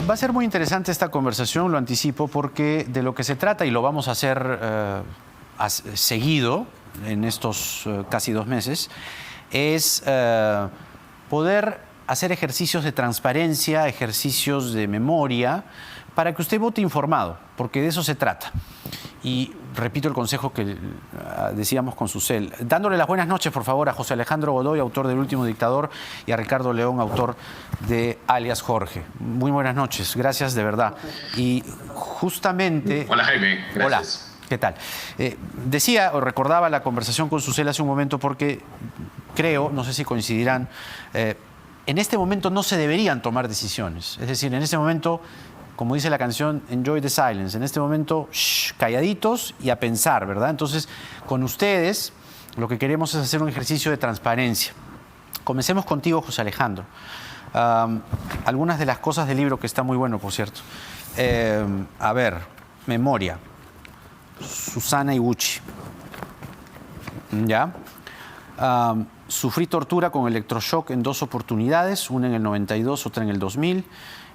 Va a ser muy interesante esta conversación, lo anticipo, porque de lo que se trata, y lo vamos a hacer seguido en estos casi 2 meses, es poder hacer ejercicios de transparencia, ejercicios de memoria, para que usted vote informado, porque de eso se trata. Y repito el consejo que decíamos con Susel, dándole las buenas noches, por favor, a José Alejandro Godoy, autor del Último Dictador, y a Ricardo León, autor de Alias Jorge. Muy buenas noches, gracias de verdad. Y justamente... Hola, Jaime, gracias. Hola, ¿qué tal? Decía o recordaba la conversación con Susel hace un momento porque creo, no sé si coincidirán, en este momento no se deberían tomar decisiones. Es decir, en este momento, como dice la canción, enjoy the silence. En este momento, calladitos y a pensar, ¿verdad? Entonces, con ustedes, lo que queremos es hacer un ejercicio de transparencia. Comencemos contigo, José Alejandro. Algunas de las cosas del libro, que está muy bueno, por cierto. A ver, memoria. Susana Higuchi. ¿Ya? Sufrí tortura con electroshock en 2 oportunidades, una en el 92, otra en el 2000.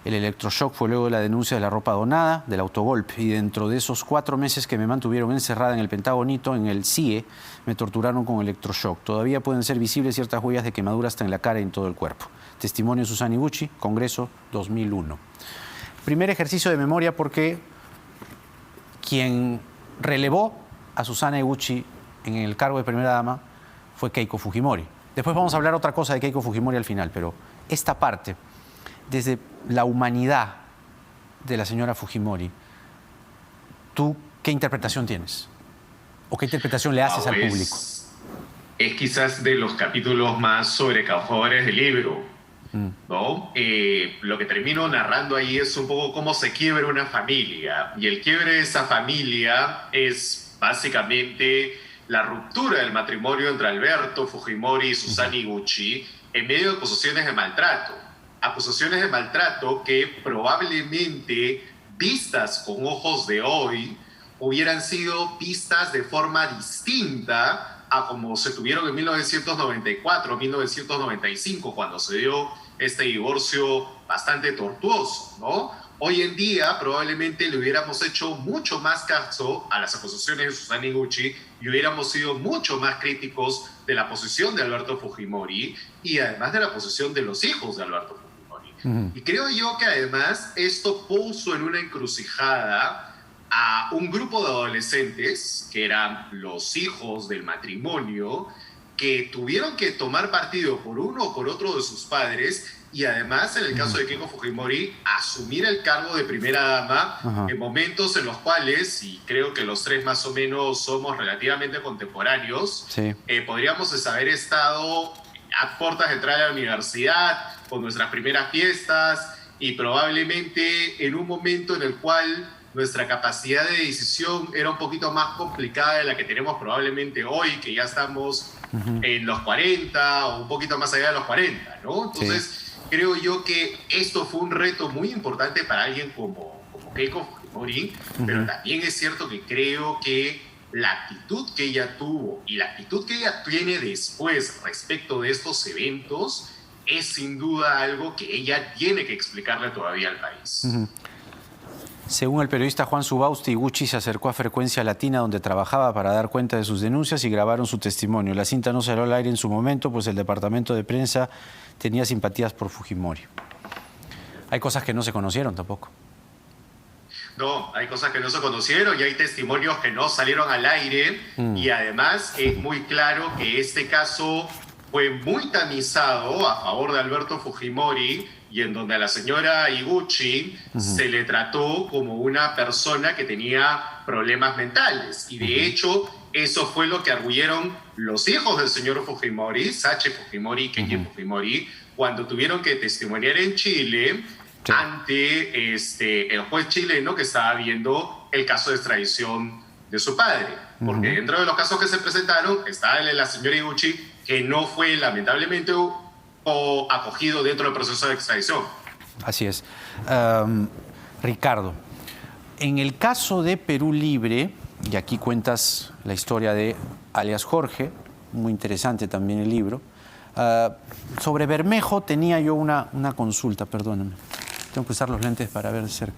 El electroshock fue luego de la denuncia de la ropa donada, del autogolpe, y dentro de esos 4 meses que me mantuvieron encerrada en el Pentagonito, en el CIE, me torturaron con electroshock. Todavía pueden ser visibles ciertas huellas de quemadura hasta en la cara y en todo el cuerpo. Testimonio de Susana Higuchi, Congreso 2001. Primer ejercicio de memoria, porque quien relevó a Susana Higuchi en el cargo de primera dama fue Keiko Fujimori. Después vamos a hablar otra cosa de Keiko Fujimori al final, pero esta parte, desde la humanidad de la señora Fujimori, ¿tú qué interpretación tienes? ¿O qué interpretación le haces al público? Es quizás de los capítulos más sobrecogedores del libro, ¿no? Lo que termino narrando ahí es un poco cómo se quiebra una familia. Y el quiebre de esa familia es básicamente la ruptura del matrimonio entre Alberto Fujimori y Susana Higuchi en medio de acusaciones de maltrato. Acusaciones de maltrato que probablemente, vistas con ojos de hoy, hubieran sido vistas de forma distinta a como se tuvieron en 1994, 1995, cuando se dio este divorcio bastante tortuoso, ¿no? Hoy en día probablemente le hubiéramos hecho mucho más caso a las acusaciones de Susana Higuchi y hubiéramos sido mucho más críticos de la posición de Alberto Fujimori y además de la posición de los hijos de Alberto Fujimori. Y creo yo que además esto puso en una encrucijada a un grupo de adolescentes, que eran los hijos del matrimonio, que tuvieron que tomar partido por uno o por otro de sus padres y además, en el caso de Keiko Fujimori, asumir el cargo de primera dama en momentos en los cuales, y creo que los tres más o menos somos relativamente contemporáneos, podríamos haber estado a puertas de entrar a la universidad, con nuestras primeras fiestas, y probablemente en un momento en el cual nuestra capacidad de decisión era un poquito más complicada de la que tenemos probablemente hoy, que ya estamos en los 40 o un poquito más allá de los 40, ¿no? Entonces, creo yo que esto fue un reto muy importante para alguien como Keiko Fujimori, pero también es cierto que creo que la actitud que ella tuvo y la actitud que ella tiene después respecto de estos eventos es sin duda algo que ella tiene que explicarle todavía al país. Según el periodista Juan Subausti, Higuchi se acercó a Frecuencia Latina, donde trabajaba, para dar cuenta de sus denuncias y grabaron su testimonio. La cinta no salió al aire en su momento, pues el departamento de prensa tenía simpatías por Fujimori. Hay cosas que no se conocieron tampoco. No, hay cosas que no se conocieron y hay testimonios que no salieron al aire y además es muy claro que este caso fue muy tamizado a favor de Alberto Fujimori y en donde a la señora Higuchi se le trató como una persona que tenía problemas mentales. Y de hecho, eso fue lo que arguyeron los hijos del señor Fujimori, Sache Fujimori y Kenji Fujimori, cuando tuvieron que testimoniar en Chile ante el juez chileno que estaba viendo el caso de extradición de su padre. Porque dentro de los casos que se presentaron estaba el de la señora Higuchi, que no fue lamentablemente acogido dentro del proceso de extradición. Así es. Ricardo, en el caso de Perú Libre, y aquí cuentas la historia de Alias Jorge, muy interesante también el libro, sobre Bermejo tenía yo una consulta, perdóname. Tengo que usar los lentes para ver de cerca.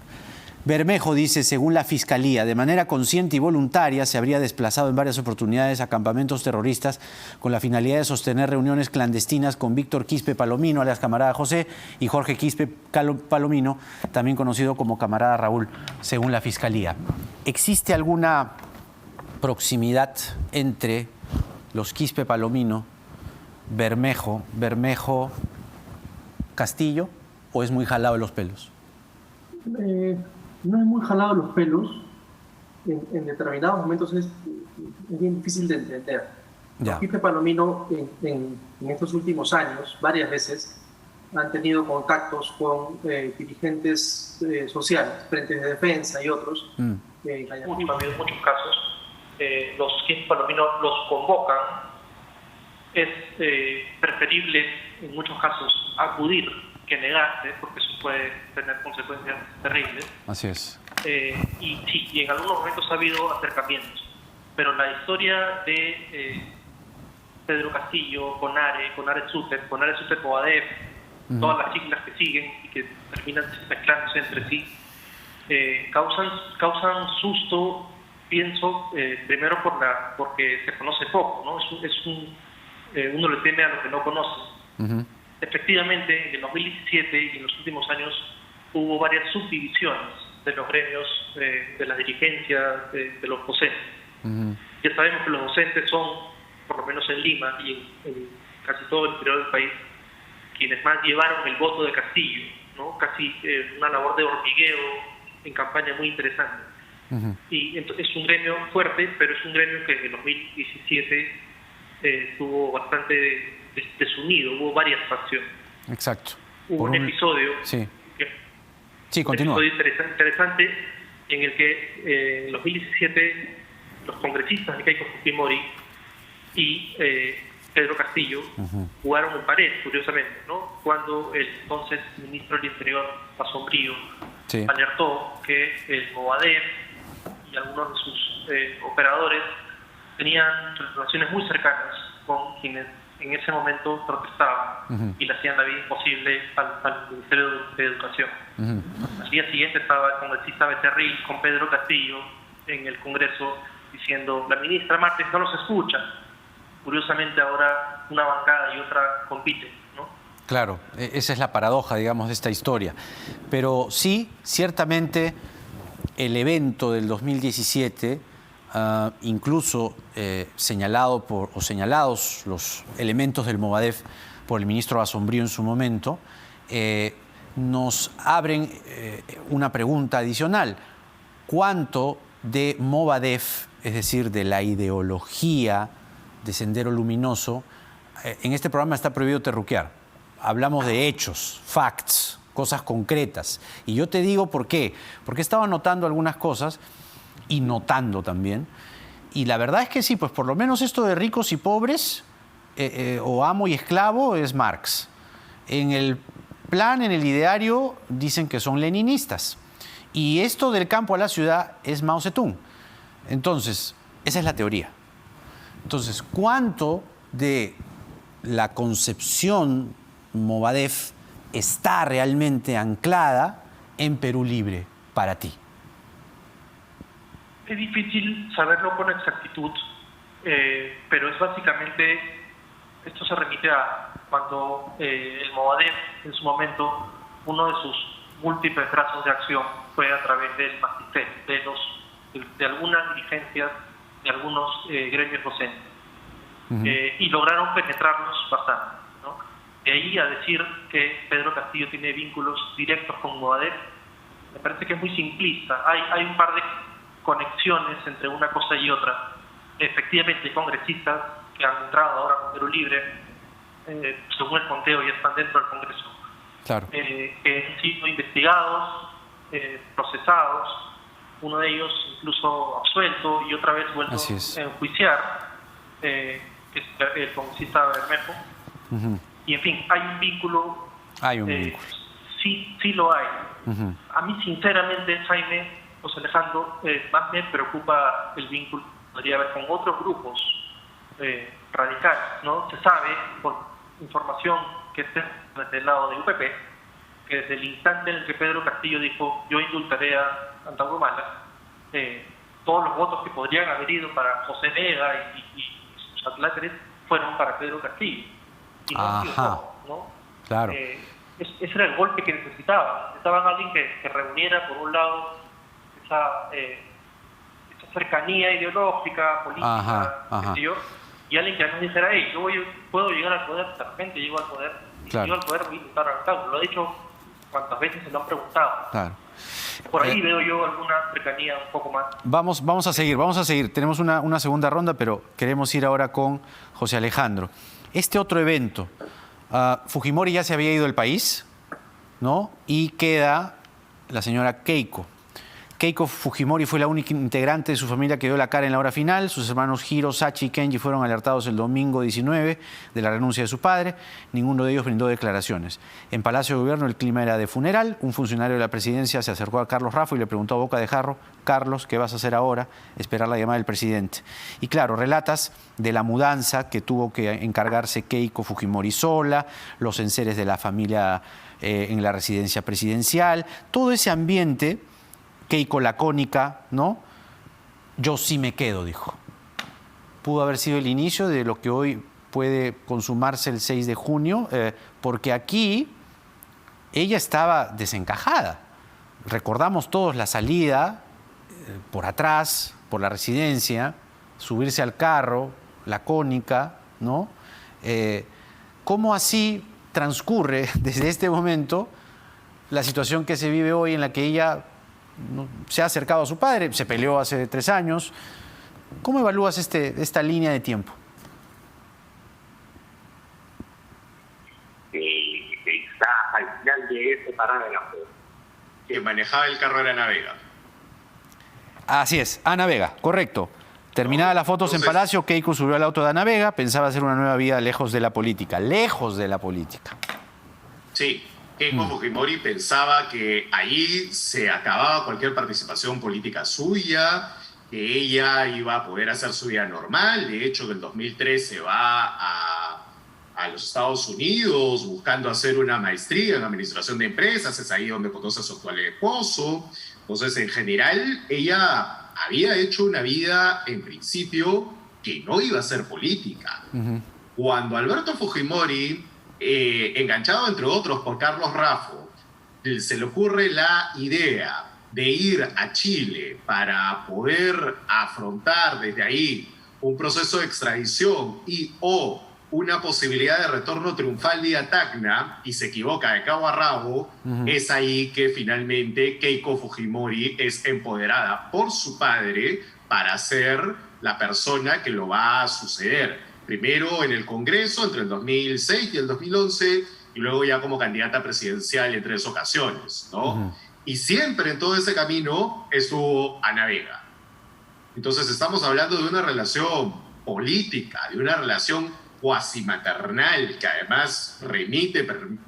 Bermejo dice, según la Fiscalía, de manera consciente y voluntaria se habría desplazado en varias oportunidades a campamentos terroristas con la finalidad de sostener reuniones clandestinas con Víctor Quispe Palomino, alias Camarada José, y Jorge Quispe Palomino, también conocido como Camarada Raúl, según la Fiscalía. ¿Existe alguna proximidad entre los Quispe Palomino, Bermejo, Castillo, o es muy jalado de los pelos? No es muy jalado los pelos. En determinados momentos es bien difícil de entender. Quispe Palomino en estos últimos años, varias veces, han tenido contactos con dirigentes sociales, frentes de defensa y otros. Ha habido muchos casos. Los Quispe Palomino los convocan. Es preferible en muchos casos acudir que negarse, porque eso puede tener consecuencias terribles. Así es. Y sí, y en algunos momentos ha habido acercamientos, pero la historia de Pedro Castillo, Conare Suter Movadef, todas las siglas que siguen y que terminan mezclándose entre sí, causan susto, pienso, primero porque se conoce poco, ¿no? Uno le teme a lo que no conoce. Efectivamente, en el 2017 y en los últimos años hubo varias subdivisiones de los gremios, de la dirigencia, de los docentes. Ya sabemos que los docentes son, por lo menos en Lima y en casi todo el interior del país, quienes más llevaron el voto de Castillo, ¿no? Casi una labor de hormigueo en campaña muy interesante. Y entonces es un gremio fuerte, pero es un gremio que en el 2017 estuvo bastante desunido, hubo varias facciones. Exacto. Hubo un episodio, continúa. Un episodio interesante en el que en 2017 los congresistas de Keiko Fujimori y Pedro Castillo jugaron un pared, curiosamente, ¿no? Cuando el entonces ministro del Interior, Asombrío, alertó que el Movadef y algunos de sus operadores tenían relaciones muy cercanas con quienes en ese momento protestaban y le hacían la vida imposible al Ministerio de Educación. Al día siguiente estaba el congresista Becerril con Pedro Castillo en el Congreso diciendo, la ministra Martes no los escucha. Curiosamente ahora una bancada y otra compiten, ¿no? Claro, esa es la paradoja, digamos, de esta historia. Pero sí, ciertamente el evento del 2017... incluso señalados los elementos del Movadef por el ministro Asombrío en su momento, nos abren una pregunta adicional. ¿Cuánto de Movadef, es decir, de la ideología de Sendero Luminoso, en este programa está prohibido terruquear? Hablamos de hechos, facts, cosas concretas. Y yo te digo por qué. Porque estaba anotando algunas cosas y notando también. Y la verdad es que sí, pues por lo menos esto de ricos y pobres, o amo y esclavo, es Marx. En el plan, en el ideario, dicen que son leninistas. Y esto del campo a la ciudad es Mao Zedong. Entonces, esa es la teoría. Entonces, ¿cuánto de la concepción Movadef está realmente anclada en Perú Libre para ti? Es difícil saberlo con exactitud, pero es básicamente, esto se remite a cuando el Movadef, en su momento, uno de sus múltiples brazos de acción fue a través del magisterio, de algunas dirigencias, de algunos gremios docentes, y lograron penetrarlos bastante, ¿no? De ahí a decir que Pedro Castillo tiene vínculos directos con Movadef, me parece que es muy simplista. Hay un par de conexiones entre una cosa y otra. Efectivamente, congresistas que han entrado ahora con Perú Libre, según el conteo, ya están dentro del Congreso, claro, que han sido investigados, procesados, uno de ellos incluso absuelto y otra vez vuelto a enjuiciar, que es el congresista Bermejo. Y en fin, hay un vínculo. Sí lo hay. A mí, sinceramente, Jaime, José Alejandro, más me preocupa el vínculo que podría haber con otros grupos radicales, ¿no? Se sabe, por información que esté desde el lado de UPP, que desde el instante en el que Pedro Castillo dijo yo indultaré a Antauro Humala, todos los votos que podrían haber ido para José Vega y sus atláteres fueron para Pedro Castillo. Y no ha sido todo, ¿no? Claro. Ese era el golpe que necesitaban. Necesitaban a alguien que reuniera, por un lado, esa cercanía ideológica, política, y alguien que además dijera, hey, yo puedo llegar al poder, de repente llego al poder, claro. llego al poder, voy a intentar arrancarlo. Lo ha dicho cuantas veces se lo han preguntado. Claro. Por ahí veo yo alguna cercanía un poco más. Vamos a seguir. Tenemos una segunda ronda, pero queremos ir ahora con José Alejandro. Este otro evento, Fujimori ya se había ido del país, ¿no? Y queda la señora Keiko. Keiko Fujimori fue la única integrante de su familia que dio la cara en la hora final. Sus hermanos Hiro, Sachi y Kenji fueron alertados el domingo 19 de la renuncia de su padre. Ninguno de ellos brindó declaraciones. En Palacio de Gobierno el clima era de funeral. Un funcionario de la presidencia se acercó a Carlos Raffo y le preguntó a boca de jarro, Carlos, ¿qué vas a hacer ahora? Esperar la llamada del presidente. Y claro, relatas de la mudanza que tuvo que encargarse Keiko Fujimori sola, los enseres de la familia en la residencia presidencial, todo ese ambiente. Keiko lacónica, ¿no? Yo sí me quedo, dijo. Pudo haber sido el inicio de lo que hoy puede consumarse el 6 de junio, porque aquí ella estaba desencajada. Recordamos todos la salida por atrás, por la residencia, subirse al carro, lacónica, ¿no? ¿Cómo así transcurre desde este momento la situación que se vive hoy en la que ella se ha acercado a su padre, se peleó hace 3 años? ¿Cómo evalúas esta línea de tiempo? Está al final de ese parágrafo. Que manejaba el carro era Ana Vega. Así es, Ana Vega, correcto. Terminadas las fotos en Palacio, Keiko subió al auto de Ana Vega, pensaba hacer una nueva vida lejos de la política. Lejos de la política. Sí. Keiko Fujimori pensaba que ahí se acababa cualquier participación política suya, que ella iba a poder hacer su vida normal. De hecho, en el 2003 se va a los Estados Unidos buscando hacer una maestría en administración de empresas. Es ahí donde conoce a su actual esposo. Entonces, en general, ella había hecho una vida, en principio, que no iba a ser política. Cuando Alberto Fujimori, enganchado entre otros por Carlos Raffo, se le ocurre la idea de ir a Chile para poder afrontar desde ahí un proceso de extradición o una posibilidad de retorno triunfal vía Tacna, y se equivoca de cabo a rabo, es ahí que finalmente Keiko Fujimori es empoderada por su padre para ser la persona que lo va a suceder. Primero en el Congreso entre el 2006 y el 2011, y luego ya como candidata presidencial en 3 ocasiones, ¿no? Y siempre en todo ese camino estuvo Ana Vega. Entonces estamos hablando de una relación política, de una relación cuasi maternal, que además remite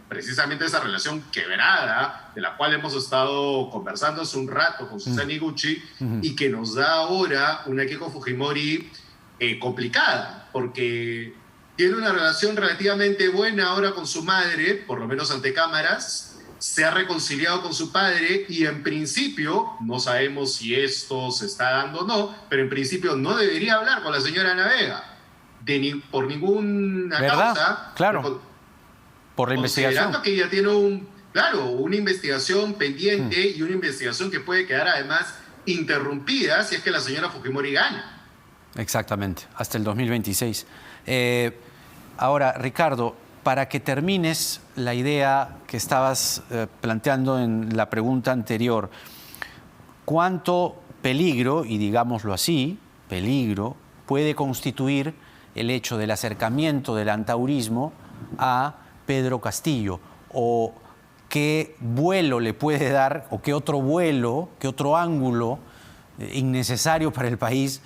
precisamente a esa relación quebrada, de la cual hemos estado conversando hace un rato con Susana Iguchi, y que nos da ahora una Keiko Fujimori complicada, porque tiene una relación relativamente buena ahora con su madre, por lo menos ante cámaras, se ha reconciliado con su padre y en principio, no sabemos si esto se está dando o no, pero en principio no debería hablar con la señora Ana Vega por ninguna causa. Claro, por la investigación. Considerando que ella tiene una investigación pendiente y una investigación que puede quedar además interrumpida si es que la señora Fujimori gana. Exactamente, hasta el 2026. Ahora, Ricardo, para que termines la idea que estabas planteando en la pregunta anterior, ¿cuánto peligro, y digámoslo así, peligro, puede constituir el hecho del acercamiento del antaurismo a Pedro Castillo? ¿O qué vuelo le puede dar, o qué otro vuelo, qué otro ángulo innecesario para el país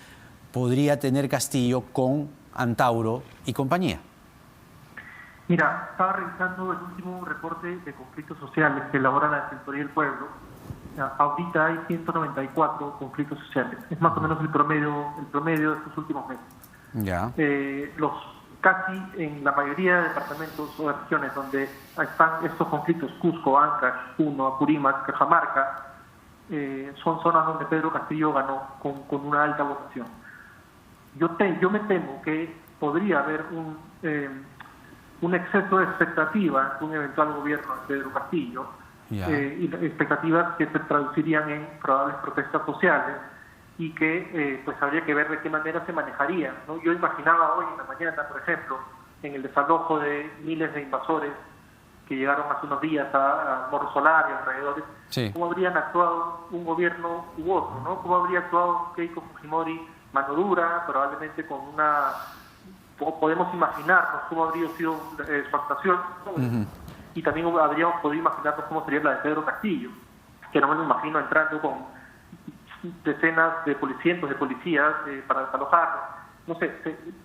podría tener Castillo con Antauro y compañía? Mira, estaba revisando el último reporte de conflictos sociales que elabora la Defensoría del Pueblo. Ahorita hay 194 conflictos sociales. Es más o menos el promedio de estos últimos meses. Ya. Los casi en la mayoría de departamentos o de regiones donde están estos conflictos, Cusco, Ancash, Puno, Apurímac, Cajamarca, son zonas donde Pedro Castillo ganó con una alta votación. Yo me temo que podría haber un exceso de expectativa en un eventual gobierno de Pedro Castillo, y expectativas que se traducirían en probables protestas sociales y que pues habría que ver de qué manera se manejarían, ¿no? Yo imaginaba hoy en la mañana, por ejemplo, en el desalojo de miles de invasores que llegaron hace unos días a Morro Solar y alrededores, cómo habrían actuado un gobierno u otro, ¿no? Cómo habría actuado Keiko Fujimori, mano dura, probablemente con una... Podemos imaginarnos cómo habría sido su actuación, ¿no? Y también habríamos podido imaginarnos cómo sería la de Pedro Castillo, que no me lo imagino entrando con decenas de cientos de policías para desalojarlo. No sé,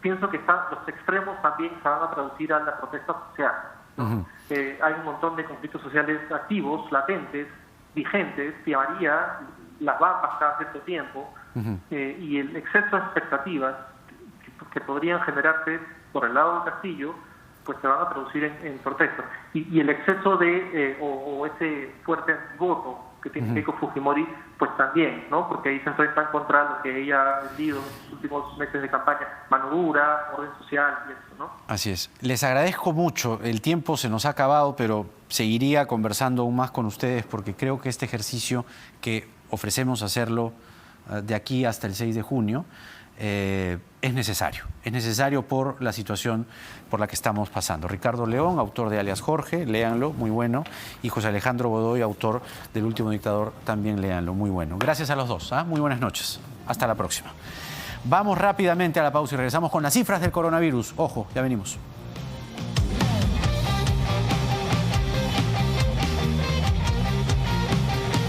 pienso que los extremos también se van a traducir a la protesta social, ¿no? Hay un montón de conflictos sociales activos, latentes, vigentes, que María las va a pasar cierto tiempo, y el exceso de expectativas que podrían generarse por el lado del Castillo, pues se van a traducir en protestas. Y el exceso de, o ese fuerte voto que tiene Keiko Fujimori, pues también, ¿no? Porque ahí se enfrentan contra lo que ella ha vendido en los últimos meses de campaña, mano dura, orden social y eso, ¿no? Así es. Les agradezco mucho. El tiempo se nos ha acabado, pero seguiría conversando aún más con ustedes porque creo que este ejercicio que ofrecemos hacerlo de aquí hasta el 6 de junio es necesario por la situación por la que estamos pasando. Ricardo León, autor de Alias Jorge, léanlo, muy bueno, y José Alejandro Godoy, autor del Último Dictador, también léanlo, muy bueno. Gracias a los dos, muy buenas noches, hasta la próxima. Vamos rápidamente a la pausa y regresamos con las cifras del coronavirus. Ojo, ya venimos.